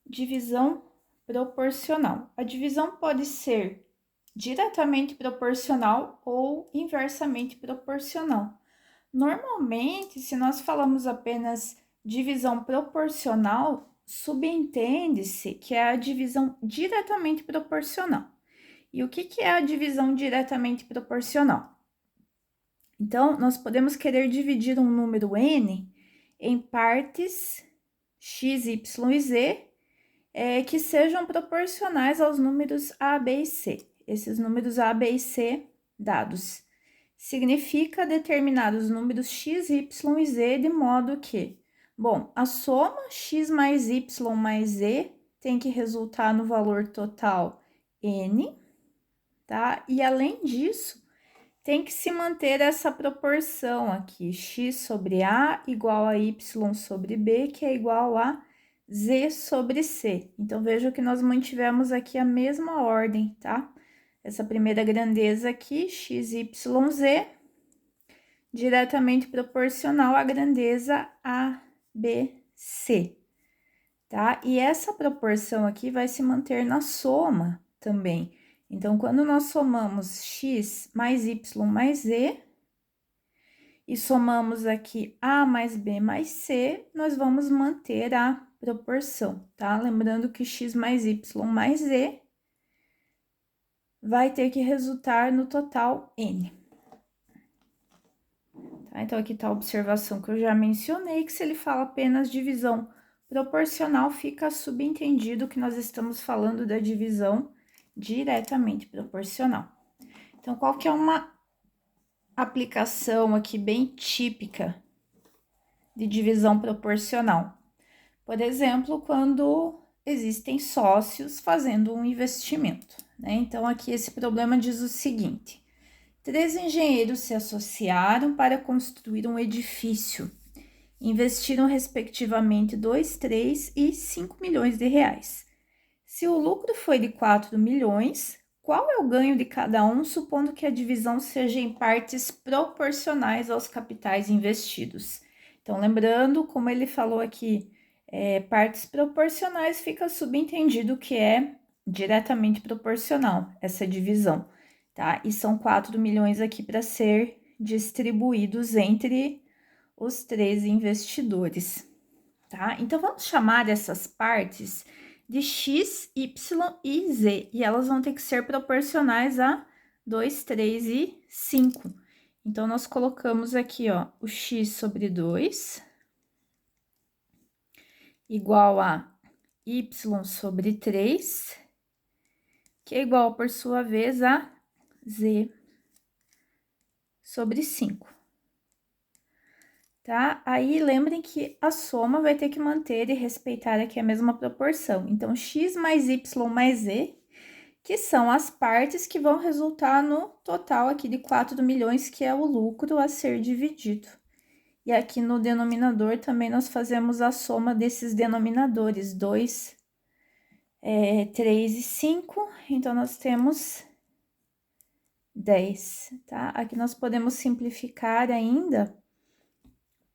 Divisão proporcional. A divisão pode ser diretamente proporcional ou inversamente proporcional. Normalmente, se nós falamos apenas divisão proporcional, subentende-se que é a divisão diretamente proporcional. E o que é a divisão diretamente proporcional? Então, nós podemos querer dividir um número n em partes x, y e z que sejam proporcionais aos números A, B e C. Esses números A, B e C dados. Significa determinados números x, y e z de modo que, bom, a soma x mais y mais z tem que resultar no valor total n, tá? E além disso, tem que se manter essa proporção aqui, x sobre A igual a y sobre B, que é igual a z sobre c. Então, veja que nós mantivemos aqui a mesma ordem, tá? Essa primeira grandeza aqui, x, y, z, diretamente proporcional à grandeza a, b, c, tá? E essa proporção aqui vai se manter na soma também. Então, quando nós somamos x mais y mais z, e somamos aqui A mais B mais C, nós vamos manter a proporção, tá? Lembrando que x mais y mais z vai ter que resultar no total n. Tá? Então, aqui tá a observação que eu já mencionei, que se ele fala apenas divisão proporcional, fica subentendido que nós estamos falando da divisão diretamente proporcional. Então, qual que é uma aplicação aqui bem típica de divisão proporcional? Por exemplo, quando existem sócios fazendo um investimento, né? Então, aqui esse problema diz o seguinte: 3 engenheiros se associaram para construir um edifício. Investiram respectivamente 2, 3 e 5 milhões de reais. Se o lucro foi de 4 milhões, qual é o ganho de cada um, supondo que a divisão seja em partes proporcionais aos capitais investidos? Então, lembrando, como ele falou aqui, partes proporcionais, fica subentendido que é diretamente proporcional essa divisão, tá? E são 4 milhões aqui para ser distribuídos entre os 3 investidores, tá? Então, vamos chamar essas partes de x, y e z, e elas vão ter que ser proporcionais a 2, 3 e 5. Então, nós colocamos aqui, ó, o x sobre 2 igual a y sobre 3, que é igual, por sua vez, a z sobre 5. Tá? Aí, lembrem que a soma vai ter que manter e respeitar aqui a mesma proporção. Então, x mais y mais z, que são as partes que vão resultar no total aqui de 4 milhões, que é o lucro a ser dividido. E aqui no denominador também nós fazemos a soma desses denominadores, 2, 3 e 5, então nós temos 10, tá? Aqui nós podemos simplificar ainda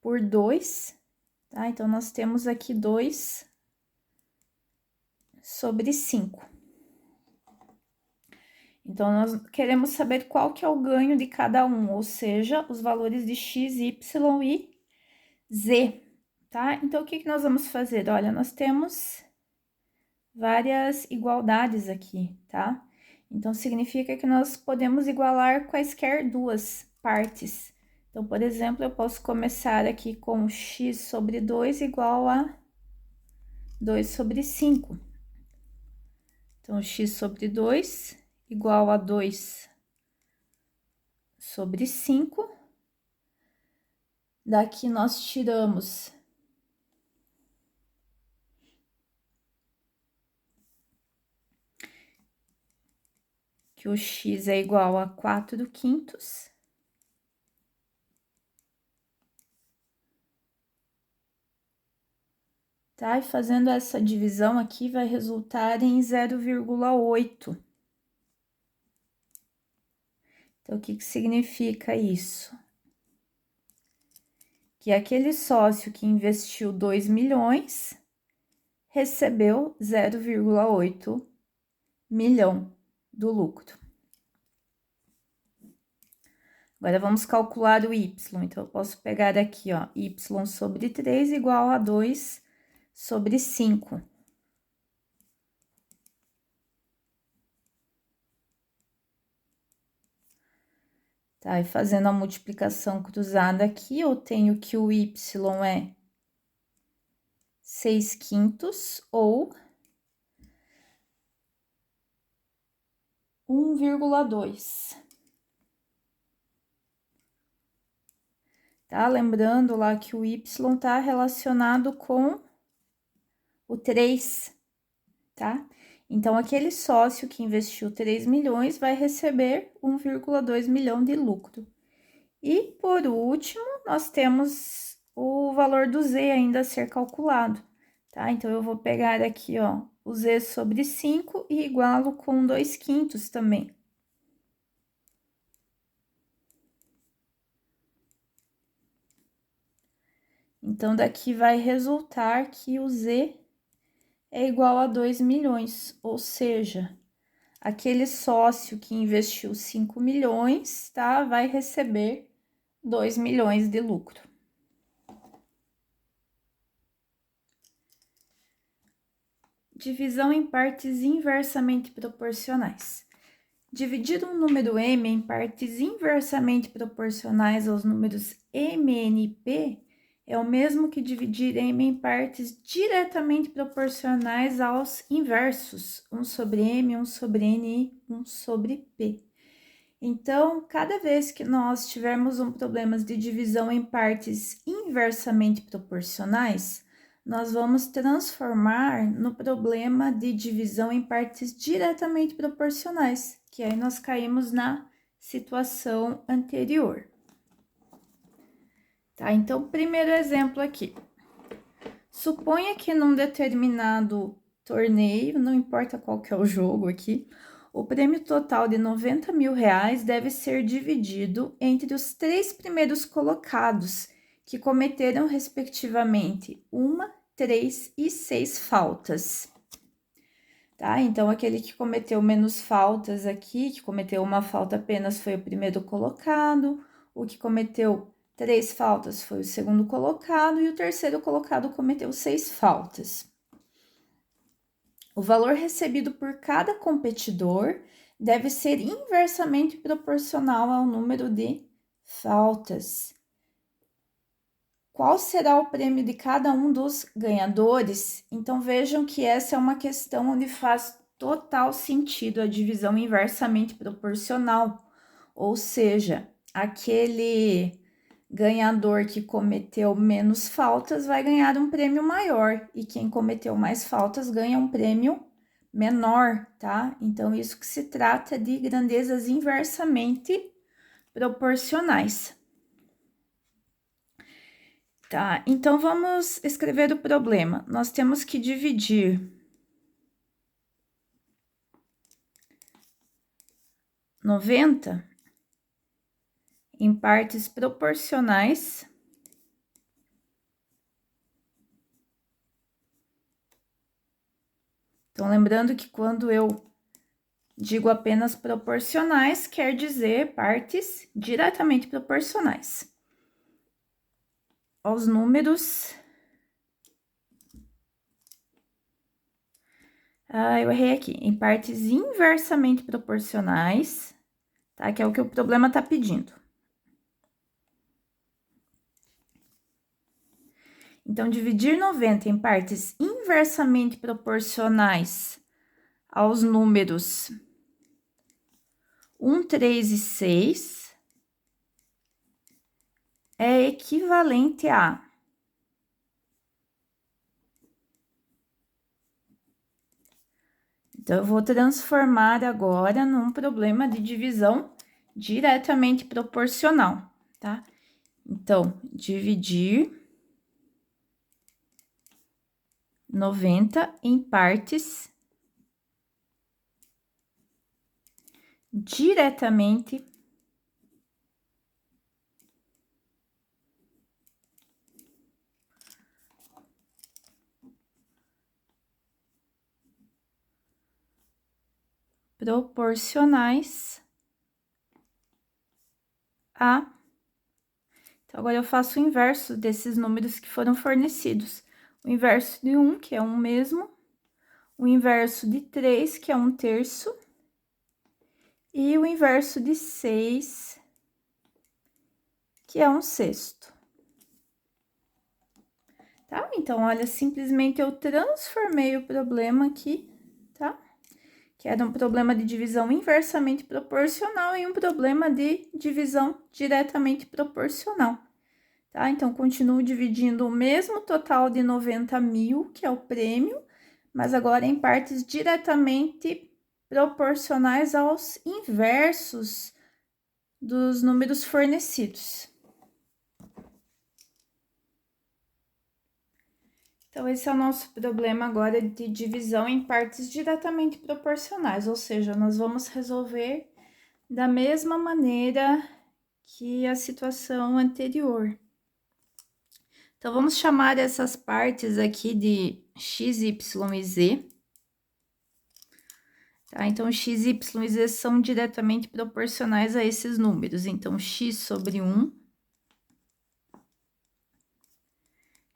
por 2, tá? Então, nós temos aqui 2 sobre 5. Então, nós queremos saber qual que é o ganho de cada um, ou seja, os valores de x, y e z, tá? Então, o que nós vamos fazer? Olha, nós temos várias igualdades aqui, tá? Então, significa que nós podemos igualar quaisquer duas partes. Então, por exemplo, eu posso começar aqui com x sobre 2 igual a 2 sobre 5. Então, x sobre 2 igual a 2 sobre 5. Daqui nós tiramos que o x é igual a 4/5. Tá? E fazendo essa divisão aqui vai resultar em 0,8. Então, o que significa isso? Que aquele sócio que investiu 2 milhões recebeu 0,8 milhão do lucro. Agora, vamos calcular o y. Então, eu posso pegar aqui, ó, y sobre 3 igual a 2 sobre 5. Tá, e fazendo a multiplicação cruzada aqui, eu tenho que o y é 6/5 ou 1,2. Tá? Lembrando lá que o y tá relacionado com o 3, tá? Então, aquele sócio que investiu 3 milhões vai receber 1,2 milhão de lucro. E, por último, nós temos o valor do Z ainda a ser calculado, tá? Então, eu vou pegar aqui, ó, o Z sobre 5 e igualo com 2/5 também. Então, daqui vai resultar que o Z é igual a 2 milhões, ou seja, aquele sócio que investiu 5 milhões, tá? Vai receber 2 milhões de lucro. Divisão em partes inversamente proporcionais. Dividir um número m em partes inversamente proporcionais aos números m, n e p é o mesmo que dividir m em partes diretamente proporcionais aos inversos, 1 sobre m, 1 sobre n e 1 sobre p. Então, cada vez que nós tivermos um problema de divisão em partes inversamente proporcionais, nós vamos transformar no problema de divisão em partes diretamente proporcionais, que aí nós caímos na situação anterior. Tá? Então, primeiro exemplo aqui. Suponha que num determinado torneio, não importa qual que é o jogo aqui, o prêmio total de 90 mil reais deve ser dividido entre os 3 primeiros colocados, que cometeram, respectivamente, 1, 3 e 6 faltas. Tá? Então, aquele que cometeu menos faltas aqui, que cometeu uma falta apenas, foi o primeiro colocado, o que cometeu 3 faltas foi o segundo colocado, e o terceiro colocado cometeu 6 faltas. O valor recebido por cada competidor deve ser inversamente proporcional ao número de faltas. Qual será o prêmio de cada um dos ganhadores? Então, vejam que essa é uma questão onde faz total sentido a divisão inversamente proporcional, ou seja, aquele ganhador que cometeu menos faltas vai ganhar um prêmio maior, e quem cometeu mais faltas ganha um prêmio menor, tá? Então, isso que se trata de grandezas inversamente proporcionais. Tá, então vamos escrever o problema. Nós temos que dividir 90 em partes proporcionais Então, lembrando que quando eu digo apenas proporcionais, quer dizer partes diretamente proporcionais aos números. Eu errei aqui. Em partes inversamente proporcionais, tá? Que é o que o problema tá pedindo. Então, dividir 90 em partes inversamente proporcionais aos números 1, 3 e 6 é equivalente a Então, eu vou transformar agora num problema de divisão diretamente proporcional, tá? Então, dividir 90 em partes diretamente proporcionais a... Então, agora eu faço o inverso desses números que foram fornecidos. O inverso de 1, que é 1 mesmo. O inverso de 3, que é 1/3. E o inverso de 6, que é 1/6. Tá? Então, olha, simplesmente eu transformei o problema aqui, tá? Que era um problema de divisão inversamente proporcional em um problema de divisão diretamente proporcional, tá? Então, continuo dividindo o mesmo total de 90 mil, que é o prêmio, mas agora em partes diretamente proporcionais aos inversos dos números fornecidos. Então, esse é o nosso problema agora de divisão em partes diretamente proporcionais, ou seja, nós vamos resolver da mesma maneira que a situação anterior. Então, vamos chamar essas partes aqui de x, y e z. Tá? Então, x, y e z são diretamente proporcionais a esses números. Então, x sobre 1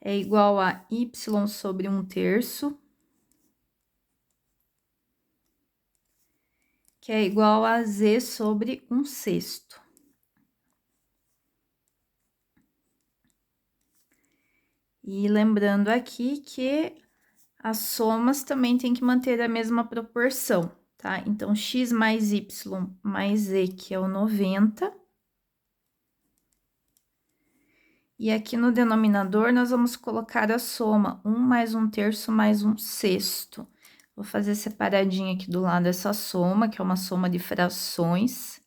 é igual a y sobre 1/3, que é igual a z sobre 1/6. E lembrando aqui que as somas também tem que manter a mesma proporção, tá? Então, x mais y mais z, que é o 90. E aqui no denominador, nós vamos colocar a soma 1 mais 1/3 mais 1/6. Vou fazer separadinho aqui do lado essa soma, que é uma soma de frações,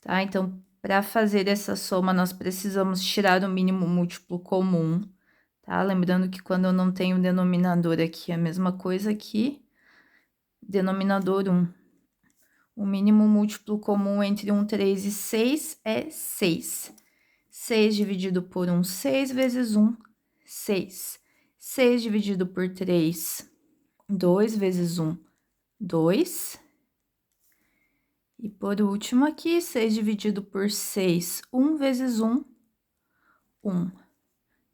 tá? Então, para fazer essa soma, nós precisamos tirar o mínimo múltiplo comum, tá? Lembrando que quando eu não tenho denominador aqui, é a mesma coisa aqui, denominador 1. O mínimo múltiplo comum entre 1, 3 e 6 é 6. 6 dividido por 1, 6 vezes 1, 6. 6 dividido por 3, 2 vezes 1, 2. E por último aqui, 6 dividido por 6, 1 vezes 1, 1.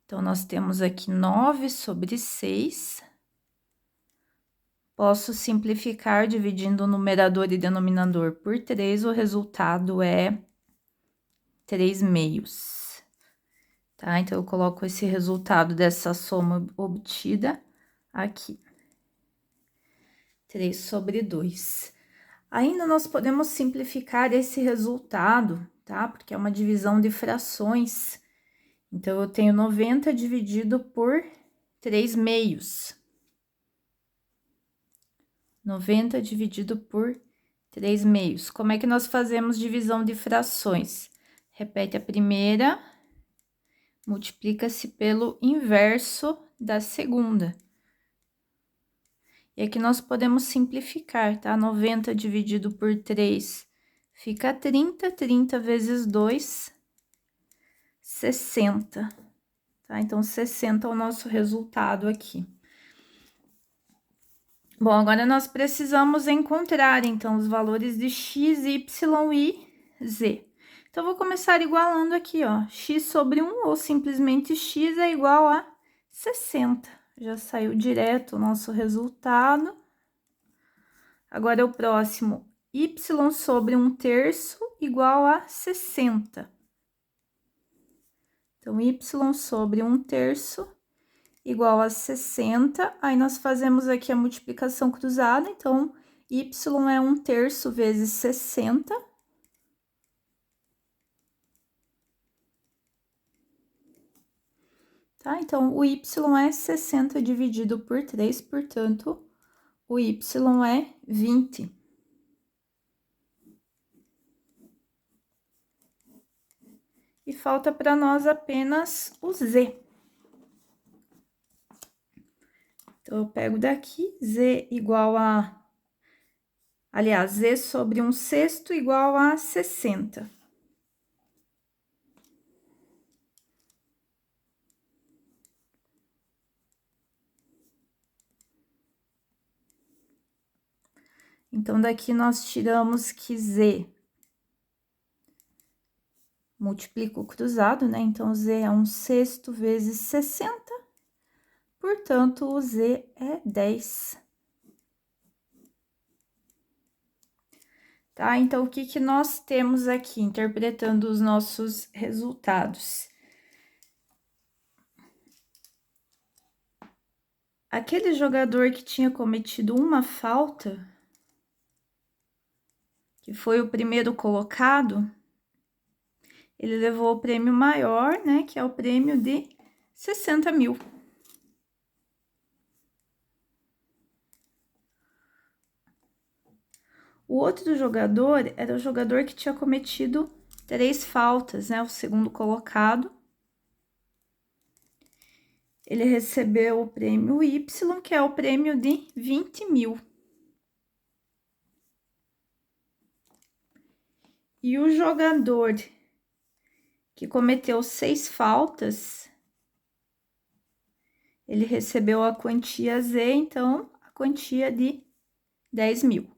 Então, nós temos aqui 9 sobre 6. Posso simplificar dividindo o numerador e denominador por 3, o resultado é 3/2. Tá? Então, eu coloco esse resultado dessa soma obtida aqui. 3 sobre 2. Ainda nós podemos simplificar esse resultado, tá? Porque é uma divisão de frações. Então, eu tenho 90 dividido por 3/2. 90 dividido por 3/2. Como é que nós fazemos divisão de frações? Repete a primeira, multiplica-se pelo inverso da segunda. E aqui nós podemos simplificar, tá? 90 dividido por 3 fica 30, 30 vezes 2, 60, tá? Então, 60 é o nosso resultado aqui. Bom, agora nós precisamos encontrar, então, os valores de x, y e z. Então, vou começar igualando aqui, ó, x sobre 1 ou simplesmente x é igual a 60. Já saiu direto o nosso resultado. Agora, o próximo, y sobre 1/3 igual a 60. Então, y sobre 1/3 igual a 60. Aí, nós fazemos aqui a multiplicação cruzada. Então, y é 1/3 vezes 60. Tá? Então, o y é 60 dividido por 3, portanto, o y é 20. E falta para nós apenas o z. Então, eu pego daqui, z igual a... Aliás, z sobre 1/6 igual a 60. Então, daqui nós tiramos que Z multiplica o cruzado, né? Então, Z é 1/6 vezes 60, portanto, o Z é 10. Tá? Então, o que que nós temos aqui, interpretando os nossos resultados? Aquele jogador que tinha cometido uma falta, que foi o primeiro colocado, ele levou o prêmio maior, né? Que é o prêmio de 60 mil. O outro jogador era o jogador que tinha cometido 3 faltas, né? O segundo colocado. Ele recebeu o prêmio Y, que é o prêmio de 20 mil. E o jogador que cometeu 6 faltas, ele recebeu a quantia Z, então, a quantia de 10 mil.